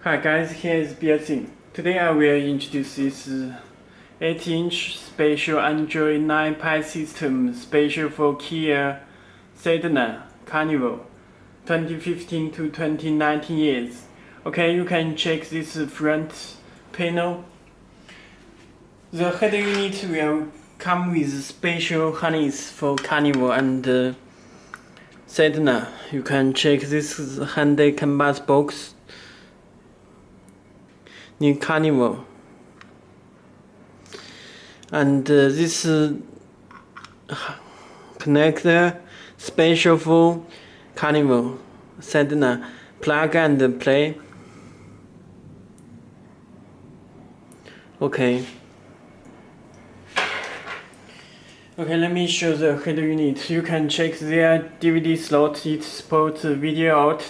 Hi guys, here is Belsee. Today I will introduce this 8-inch special Android 9 Pie system special for Kia Sedona Carnival 2015 to 2019 years. Okay, you can check this front panel. The head unit will come with special harness for Carnival and Sedona. You can check this handy canvas box in Carnival, and this connector special for Carnival Sedona. Plug and play. Okay, let me show the head unit. You can check their DVD slot. It supports video out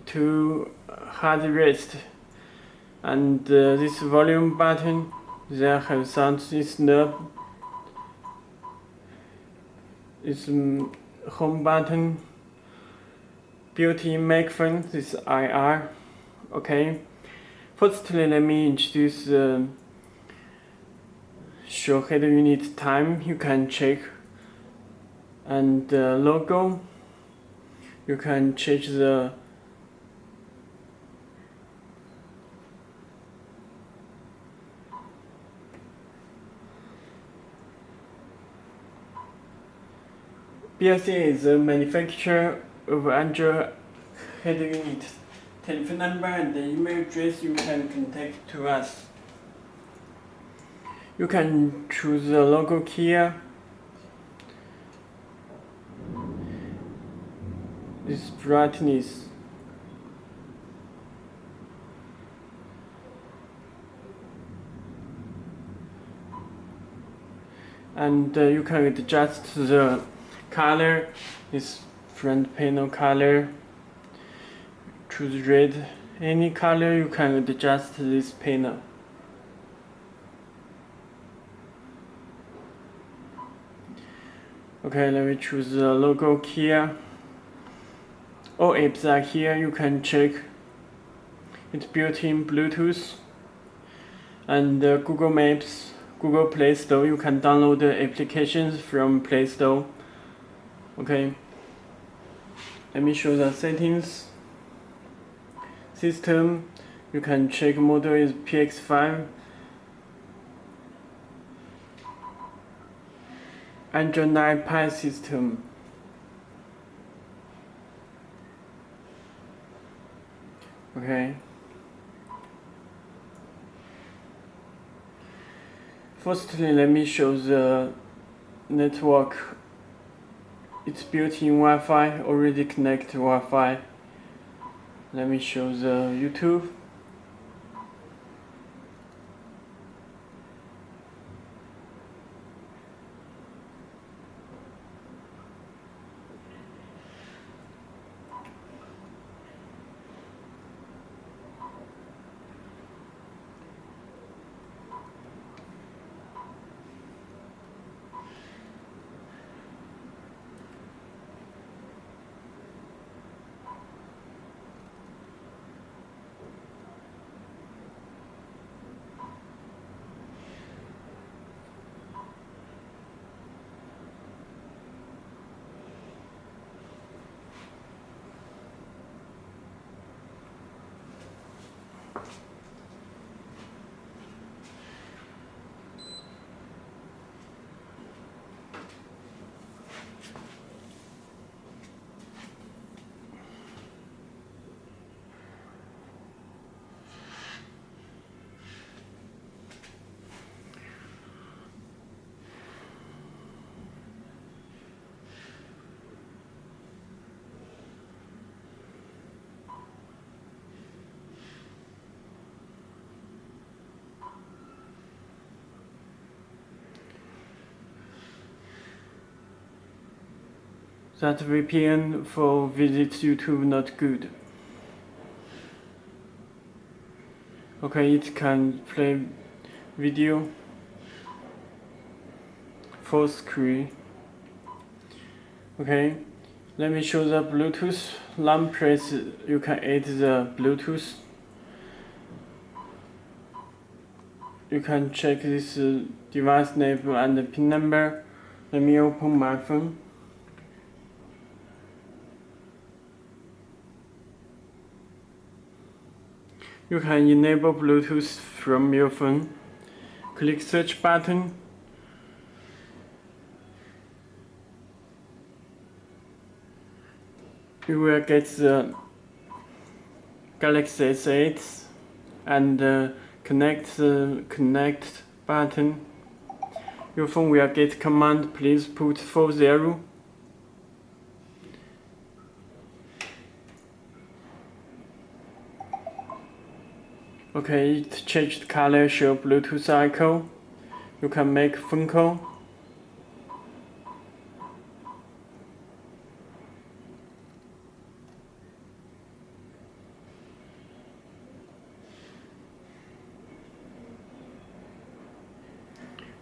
to hard rest. And this volume button, there have sound. This knob is home button, built-in microphone. This IR. Okay, firstly let me introduce show head unit time. You can check, and logo. You can check the Belsee is the manufacturer of Android head unit. Telephone number and the email address you can contact to us. You can choose the logo Kia. This brightness. And you can adjust the color, this front panel color. Choose red, any color you can adjust this panel. Okay, let me choose the logo Kia. All apps are here. You can check. It's built-in Bluetooth and Google Maps, Google Play Store. You can download the applications from Play Store. Okay, let me show the settings. System, you can check model is PX5. Android 9 Pie system. Okay. Firstly, let me show the network. It's built-in Wi-Fi, already connect Wi-Fi. Let me show the YouTube. That VPN for visit YouTube not good. Okay, it can play video, full screen. Okay, let me show the Bluetooth. Long press, you can add the Bluetooth. you can check this device name and the PIN number. Let me open my phone. You can enable Bluetooth from your phone. Click search button. You will get the Galaxy S8 and connect the connect button. Your phone will get command, please put 40. Okay, it changed color, show Bluetooth icon. You can make phone call.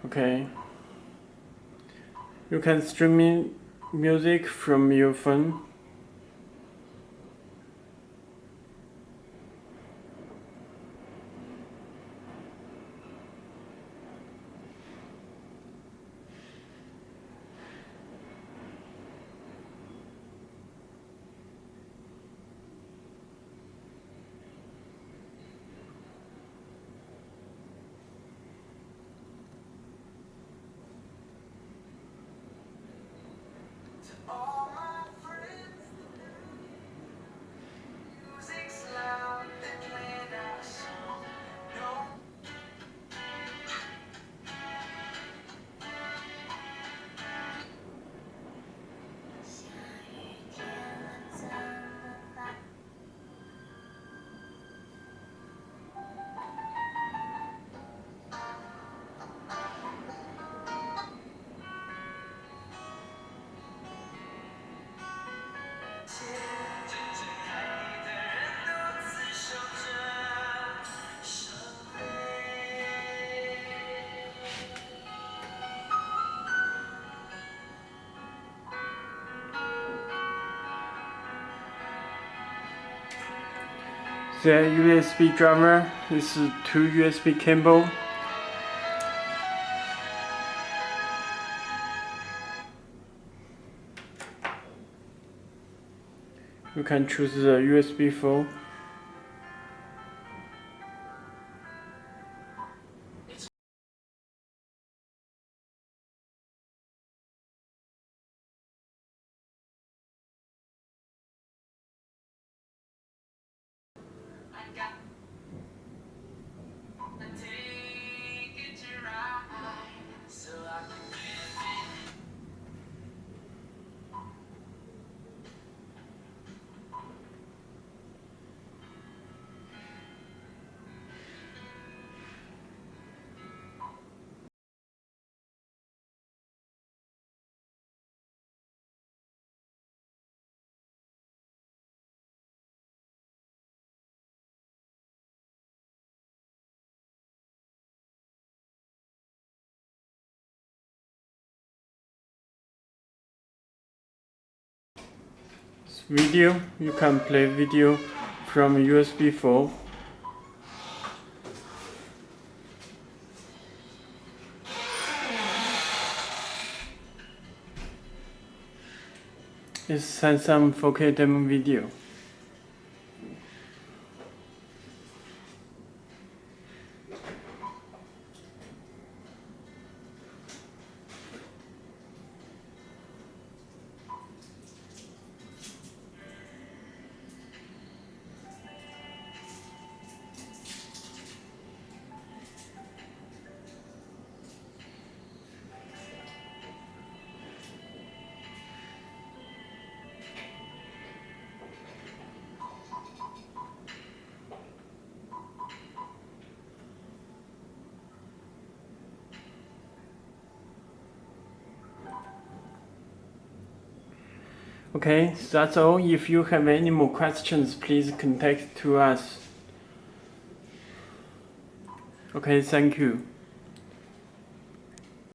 Okay. You can stream music from your phone. The USB driver is 2 USB cable. You can choose the USB 4. Video, you can play video from USB 4. It's Samsung 4K demo video. Okay, that's all. If you have any more questions, please contact to us. Okay, thank you.